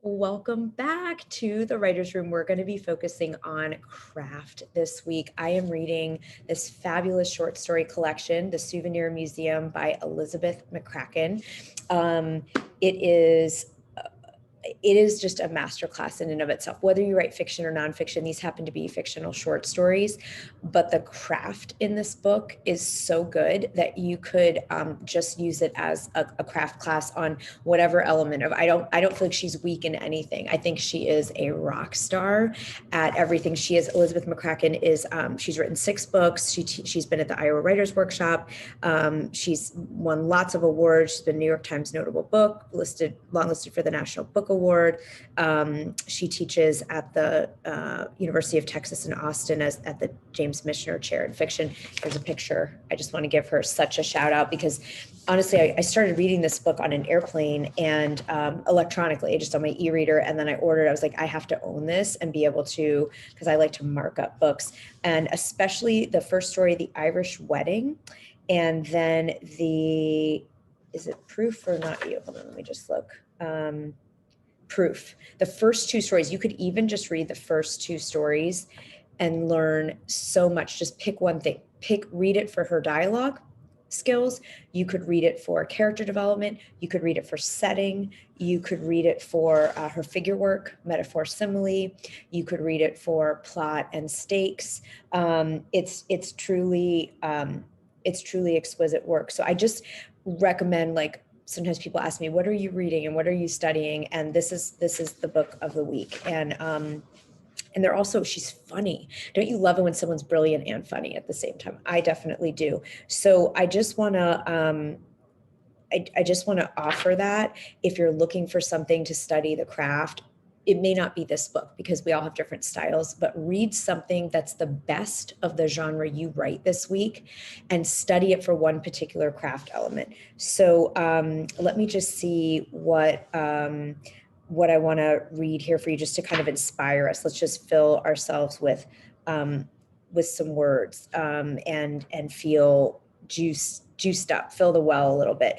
Welcome back to the Writer's Room. We're going to be focusing on craft this week. I am reading this fabulous short story collection, The Souvenir Museum by Elizabeth McCracken. It is just a masterclass in and of itself. Whether you write fiction or nonfiction, these happen to be fictional short stories, but the craft in this book is so good that you could just use it as a craft class on whatever element of. I don't feel like she's weak in anything. I think she is a rock star at everything. She is. Elizabeth McCracken is. She's written 6 books. She's been at the Iowa Writers Workshop. She's won lots of awards. She's been New York Times notable book long listed for the National Book Award. She teaches at the University of Texas in Austin at the James Michener Chair in Fiction. Here's a picture. I just want to give her such a shout out because honestly, I started reading this book on an airplane and electronically, just on my e-reader. And then I was like, I have to own this and be able to, because I like to mark up books. And especially the first story, The Irish Wedding. And then is it Proof or Not You? Hold on, let me just look. Proof. The first 2 stories, you could even just read the first 2 stories and learn so much. Just pick one thing. Read it for her dialogue skills. You could read it for character development. You could read it for setting. You could read it for her figure work, metaphor, simile. You could read it for plot and stakes. It's truly exquisite work. So I just recommend, like, sometimes people ask me, what are you reading and what are you studying? And this is the book of the week. And they're also, she's funny. Don't you love it when someone's brilliant and funny at the same time? I definitely do. So I just want to, I just want to offer that if you're looking for something to study the craft. It may not be this book because we all have different styles, but read something that's the best of the genre you write this week and study it for one particular craft element. So let me just see what I want to read here for you, just to kind of inspire us. Let's just fill ourselves with some words and feel juiced up, fill the well a little bit.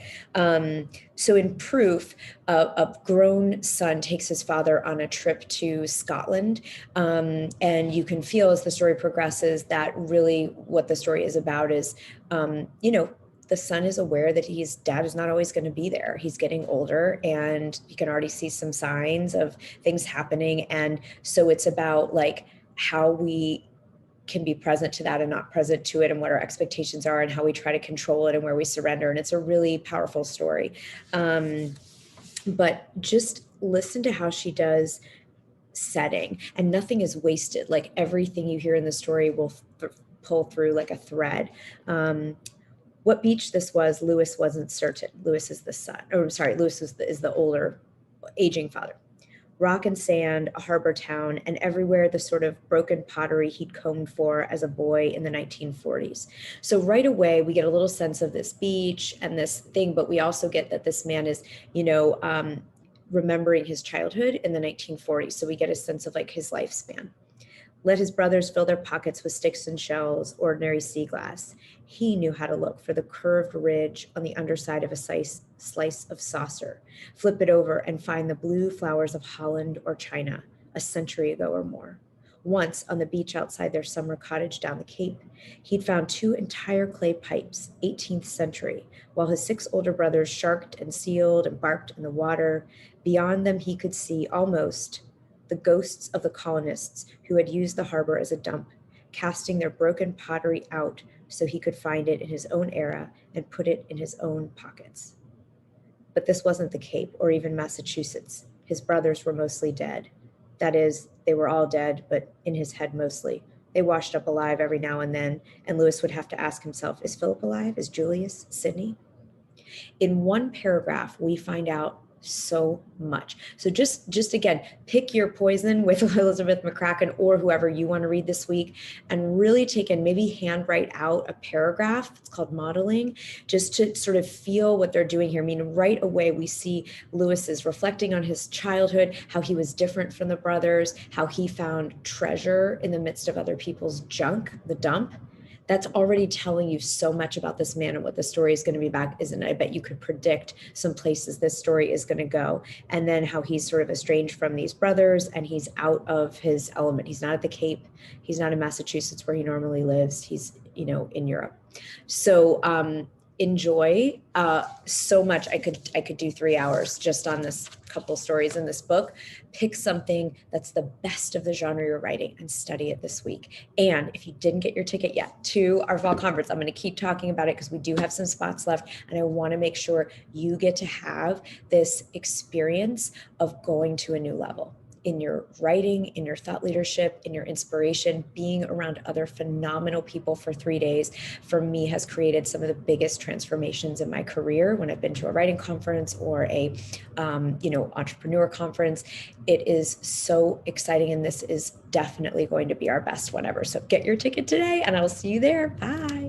So in Proof, a grown son takes his father on a trip to Scotland. And you can feel as the story progresses that really what the story is about is, the son is aware that his dad is not always going to be there. He's getting older and he can already see some signs of things happening. And so it's about like how we can be present to that and not present to it, and what our expectations are and how we try to control it and where we surrender. And it's a really powerful story. But just listen to how she does setting, and nothing is wasted. Like everything you hear in the story will pull through like a thread. What beach this was, Lewis wasn't certain. Lewis is the son. Oh, I'm sorry, Lewis is the older, aging father. Rock and sand, a harbor town, and everywhere the sort of broken pottery he'd combed for as a boy in the 1940s. So right away, we get a little sense of this beach and this thing, but we also get that this man is, remembering his childhood in the 1940s. So we get a sense of like his lifespan. Let his brothers fill their pockets with sticks and shells, ordinary sea glass. He knew how to look for the curved ridge on the underside of a slice of saucer, flip it over and find the blue flowers of Holland or China, a century ago or more. Once, on the beach outside their summer cottage down the Cape, he'd found 2 entire clay pipes, 18th century, while his 6 older brothers sharked and sealed and barked in the water. Beyond them he could see, almost, the ghosts of the colonists who had used the harbor as a dump, casting their broken pottery out so he could find it in his own era and put it in his own pockets. But this wasn't the Cape or even Massachusetts. His brothers were mostly dead. That is, they were all dead, but in his head mostly. They washed up alive every now and then, and Lewis would have to ask himself, is Philip alive? Is Julius? Sidney? In one paragraph, we find out so much. So just again, pick your poison with Elizabeth McCracken or whoever you want to read this week, and really take and maybe handwrite out a paragraph. It's called modeling, just to sort of feel what they're doing here. I mean, right away we see Lewis is reflecting on his childhood, how he was different from the brothers, how he found treasure in the midst of other people's junk, the dump. that's already telling you so much about this man and what the story is going to be about, isn't it? I bet you could predict some places this story is going to go, and then how he's sort of estranged from these brothers and he's out of his element. He's not at the Cape. He's not in Massachusetts where he normally lives. He's, in Europe. So enjoy so much. I could do 3 hours just on this couple stories in this book. Pick something that's the best of the genre you're writing and study it this week. And if you didn't get your ticket yet to our fall conference, I'm going to keep talking about it because we do have some spots left, and I want to make sure you get to have this experience of going to a new level in your writing, in your thought leadership, in your inspiration. Being around other phenomenal people for 3 days for me has created some of the biggest transformations in my career when I've been to a writing conference or a entrepreneur conference. It is so exciting, and this is definitely going to be our best one ever. So get your ticket today, and I'll see you there. Bye.